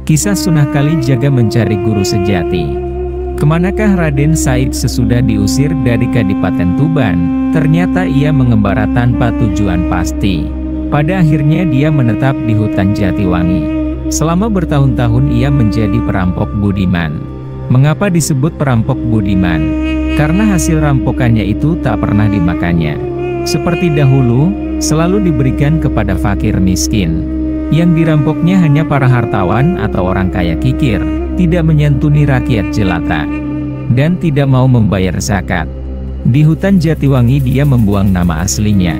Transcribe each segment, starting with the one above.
Kisah Sunnah Kalijaga mencari guru sejati. Kemanakah Raden Said sesudah diusir dari Kadipaten Tuban? Ternyata ia mengembara tanpa tujuan pasti. Pada akhirnya dia menetap di hutan Jatiwangi. Selama bertahun-tahun ia menjadi perampok budiman. Mengapa disebut perampok budiman? Karena hasil rampokannya itu tak pernah dimakannya. Seperti dahulu, selalu diberikan kepada fakir miskin. Yang dirampoknya hanya para hartawan atau orang kaya kikir, tidak menyantuni rakyat jelata, dan tidak mau membayar zakat. Di hutan Jatiwangi dia membuang nama aslinya.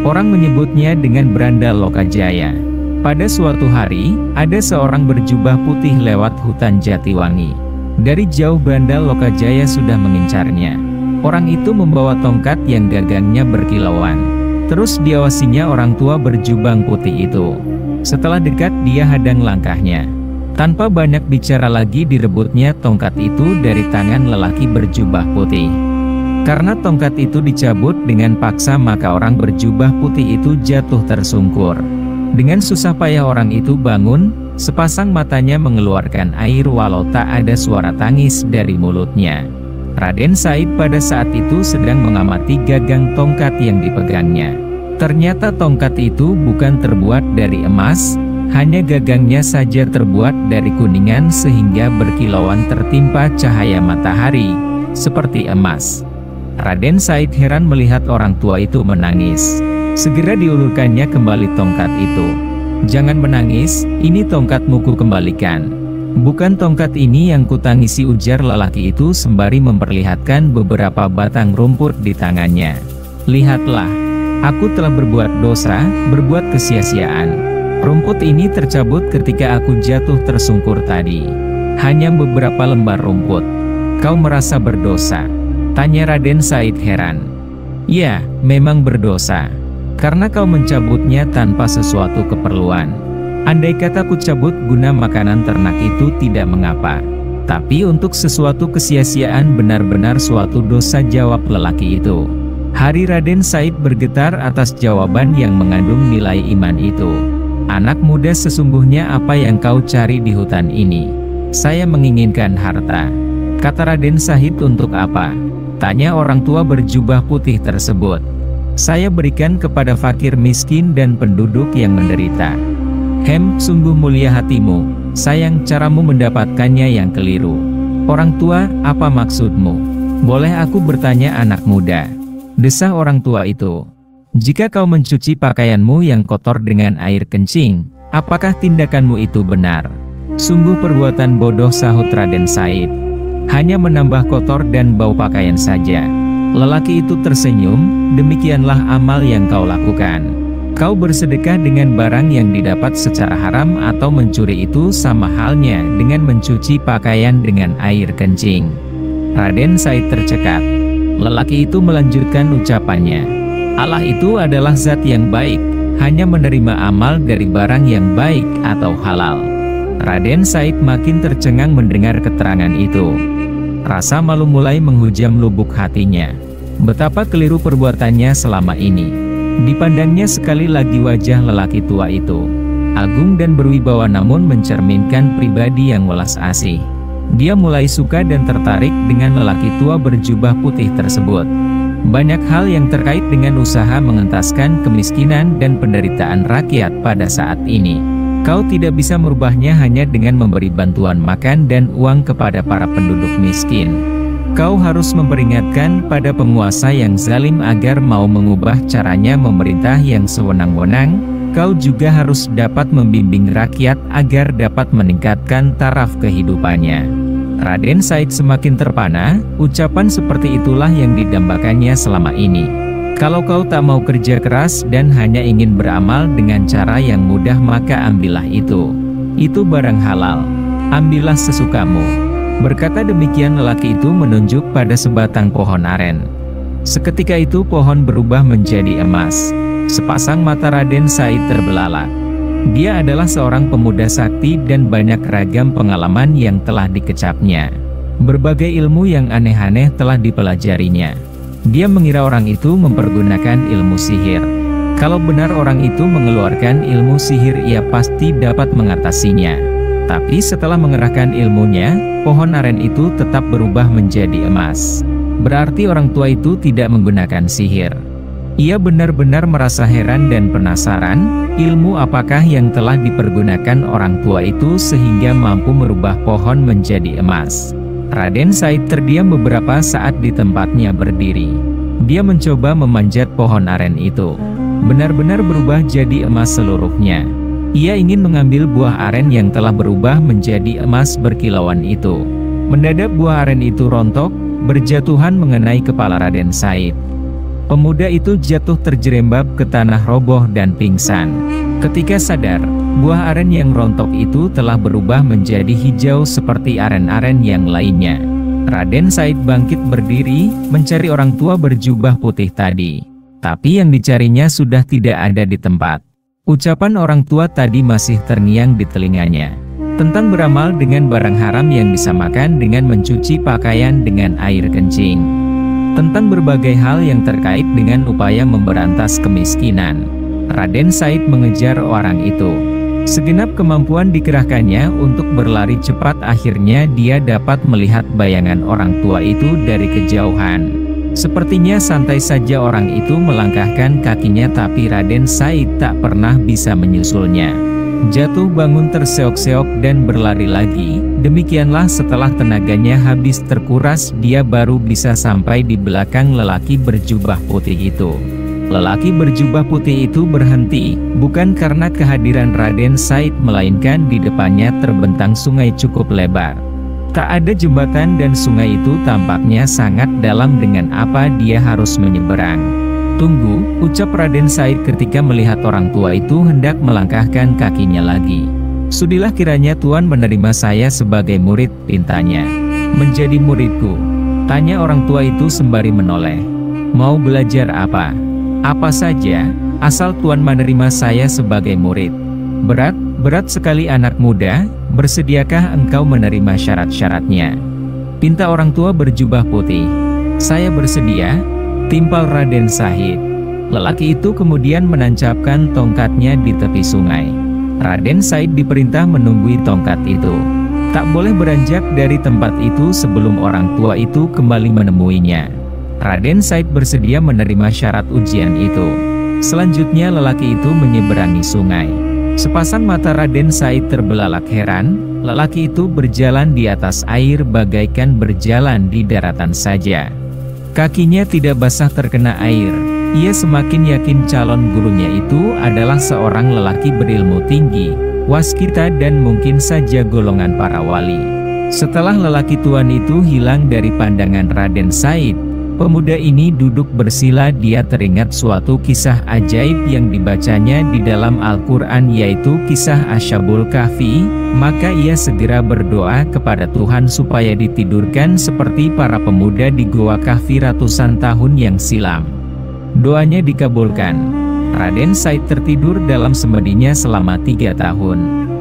Orang menyebutnya dengan Branda Lokajaya. Pada suatu hari, ada seorang berjubah putih lewat hutan Jatiwangi. Dari jauh Branda Lokajaya sudah mengincarnya. Orang itu membawa tongkat yang gagangnya berkilauan. Terus diawasinya orang tua berjubang putih itu. Setelah dekat dia hadang langkahnya. Tanpa banyak bicara lagi direbutnya tongkat itu dari tangan lelaki berjubah putih. Karena tongkat itu dicabut dengan paksa maka orang berjubah putih itu jatuh tersungkur. Dengan susah payah orang itu bangun, sepasang matanya mengeluarkan air walau tak ada suara tangis dari mulutnya. Raden Said pada saat itu sedang mengamati gagang tongkat yang dipegangnya. Ternyata tongkat itu bukan terbuat dari emas, hanya gagangnya saja terbuat dari kuningan sehingga berkilauan tertimpa cahaya matahari, seperti emas. Raden Said heran melihat orang tua itu menangis. Segera diulurkannya kembali tongkat itu. "Jangan menangis, ini tongkatmu ku kembalikan." "Bukan tongkat ini yang kutangisi," ujar lelaki itu sembari memperlihatkan beberapa batang rumput di tangannya. "Lihatlah, aku telah berbuat dosa, berbuat kesia-siaan. Rumput ini tercabut ketika aku jatuh tersungkur tadi. Hanya beberapa lembar rumput. Kau merasa berdosa?" tanya Raden Said heran. "Ya, memang berdosa. Karena kau mencabutnya tanpa sesuatu keperluan. Andai kata ku cabut guna makanan ternak itu tidak mengapa. Tapi untuk sesuatu kesia-siaan benar-benar suatu dosa," jawab lelaki itu. Hari Raden Said bergetar atas jawaban yang mengandung nilai iman itu. "Anak muda, sesungguhnya apa yang kau cari di hutan ini?" "Saya menginginkan harta," kata Raden Said. "Untuk apa?" tanya orang tua berjubah putih tersebut. "Saya berikan kepada fakir miskin dan penduduk yang menderita." Sungguh mulia hatimu, sayang caramu mendapatkannya yang keliru." "Orang tua, apa maksudmu?" "Boleh aku bertanya anak muda?" desah orang tua itu. "Jika kau mencuci pakaianmu yang kotor dengan air kencing, apakah tindakanmu itu benar?" "Sungguh perbuatan bodoh," sahut Raden Said. "Hanya menambah kotor dan bau pakaian saja." Lelaki itu tersenyum, "Demikianlah amal yang kau lakukan. Kau bersedekah dengan barang yang didapat secara haram atau mencuri, itu sama halnya dengan mencuci pakaian dengan air kencing." Raden Said tercekat. Lelaki itu melanjutkan ucapannya. "Allah itu adalah zat yang baik, hanya menerima amal dari barang yang baik atau halal." Raden Said makin tercengang mendengar keterangan itu. Rasa malu mulai menghujam lubuk hatinya. Betapa keliru perbuatannya selama ini. Dipandangnya sekali lagi wajah lelaki tua itu. Agung dan berwibawa namun mencerminkan pribadi yang welas asih. Dia mulai suka dan tertarik dengan lelaki tua berjubah putih tersebut. Banyak hal yang terkait dengan usaha mengentaskan kemiskinan dan penderitaan rakyat pada saat ini. Kau tidak bisa merubahnya hanya dengan memberi bantuan makan dan uang kepada para penduduk miskin. Kau harus memperingatkan pada penguasa yang zalim agar mau mengubah caranya memerintah yang sewenang-wenang. Kau juga harus dapat membimbing rakyat agar dapat meningkatkan taraf kehidupannya. Raden Said semakin terpana, ucapan seperti itulah yang didambakannya selama ini. Kalau kau tak mau kerja keras dan hanya ingin beramal dengan cara yang mudah maka ambillah itu. Itu barang halal. Ambillah sesukamu. Berkata demikian lelaki itu menunjuk pada sebatang pohon aren. Seketika itu pohon berubah menjadi emas. Sepasang mata Raden Said terbelalak. Dia adalah seorang pemuda sakti dan banyak ragam pengalaman yang telah dikecapnya. Berbagai ilmu yang aneh-aneh telah dipelajarinya. Dia mengira orang itu mempergunakan ilmu sihir. Kalau benar orang itu mengeluarkan ilmu sihir, ia pasti dapat mengatasinya. Tapi setelah mengerahkan ilmunya, pohon aren itu tetap berubah menjadi emas. Berarti orang tua itu tidak menggunakan sihir. Ia benar-benar merasa heran dan penasaran, ilmu apakah yang telah dipergunakan orang tua itu sehingga mampu merubah pohon menjadi emas. Raden Said terdiam beberapa saat di tempatnya berdiri. Dia mencoba memanjat pohon aren itu. Benar-benar berubah jadi emas seluruhnya. Ia ingin mengambil buah aren yang telah berubah menjadi emas berkilauan itu. Mendadak buah aren itu rontok, berjatuhan mengenai kepala Raden Said. Pemuda itu jatuh terjerembab ke tanah roboh dan pingsan. Ketika sadar, buah aren yang rontok itu telah berubah menjadi hijau seperti aren-aren yang lainnya. Raden Said bangkit berdiri, mencari orang tua berjubah putih tadi. Tapi yang dicarinya sudah tidak ada di tempat. Ucapan orang tua tadi masih terngiang di telinganya. Tentang beramal dengan barang haram yang disamakan dengan mencuci pakaian dengan air kencing. Tentang berbagai hal yang terkait dengan upaya memberantas kemiskinan. Raden Said mengejar orang itu. Segenap kemampuan dikerahkannya untuk berlari cepat, akhirnya dia dapat melihat bayangan orang tua itu dari kejauhan. Sepertinya santai saja orang itu melangkahkan kakinya, tapi Raden Said tak pernah bisa menyusulnya. Jatuh bangun terseok-seok dan berlari lagi. Demikianlah setelah tenaganya habis terkuras, dia baru bisa sampai di belakang lelaki berjubah putih itu. Lelaki berjubah putih itu berhenti, bukan karena kehadiran Raden Said, melainkan di depannya terbentang sungai cukup lebar. Tak ada jembatan dan sungai itu tampaknya sangat dalam, dengan apa dia harus menyeberang. "Tunggu," ucap Raden Said ketika melihat orang tua itu hendak melangkahkan kakinya lagi. "Sudilah kiranya Tuan menerima saya sebagai murid," pintanya. "Menjadi muridku?" tanya orang tua itu sembari menoleh. "Mau belajar apa?" "Apa saja, asal Tuan menerima saya sebagai murid." Berat sekali anak muda, bersediakah engkau menerima syarat-syaratnya?" pinta orang tua berjubah putih. "Saya bersedia," timpal Raden Said. Lelaki itu kemudian menancapkan tongkatnya di tepi sungai. Raden Said diperintah menunggui tongkat itu. Tak boleh beranjak dari tempat itu sebelum orang tua itu kembali menemuinya. Raden Said bersedia menerima syarat ujian itu. Selanjutnya lelaki itu menyeberangi sungai. Sepasang mata Raden Said terbelalak heran. Lelaki itu berjalan di atas air bagaikan berjalan di daratan saja. Kakinya tidak basah terkena air. Ia semakin yakin calon gurunya itu adalah seorang lelaki berilmu tinggi, waskita, dan mungkin saja golongan para wali. Setelah lelaki tuan itu hilang dari pandangan Raden Said, pemuda ini duduk bersila. Dia teringat suatu kisah ajaib yang dibacanya di dalam Al-Quran, yaitu kisah Ashabul Kahfi. Maka ia segera berdoa kepada Tuhan supaya ditidurkan seperti para pemuda di Goa Kahfi ratusan tahun yang silam. Doanya dikabulkan. Raden Said tertidur dalam semedinya selama 3 tahun.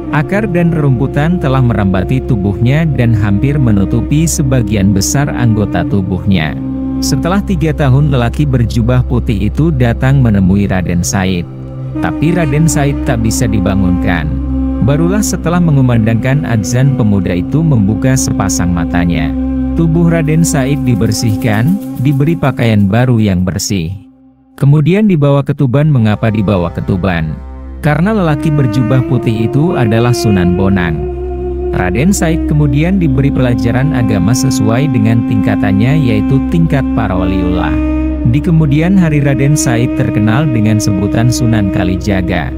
Akar dan rerumputan telah merambati tubuhnya dan hampir menutupi sebagian besar anggota tubuhnya. Setelah 3 tahun lelaki berjubah putih itu datang menemui Raden Said. Tapi Raden Said tak bisa dibangunkan. Barulah setelah mengumandangkan adzan pemuda itu membuka sepasang matanya. Tubuh Raden Said dibersihkan, diberi pakaian baru yang bersih. Kemudian dibawa ke Tuban. Mengapa dibawa ke Tuban? Karena lelaki berjubah putih itu adalah Sunan Bonang. Raden Said kemudian diberi pelajaran agama sesuai dengan tingkatannya, yaitu tingkat para waliullah. Di kemudian hari Raden Said terkenal dengan sebutan Sunan Kalijaga.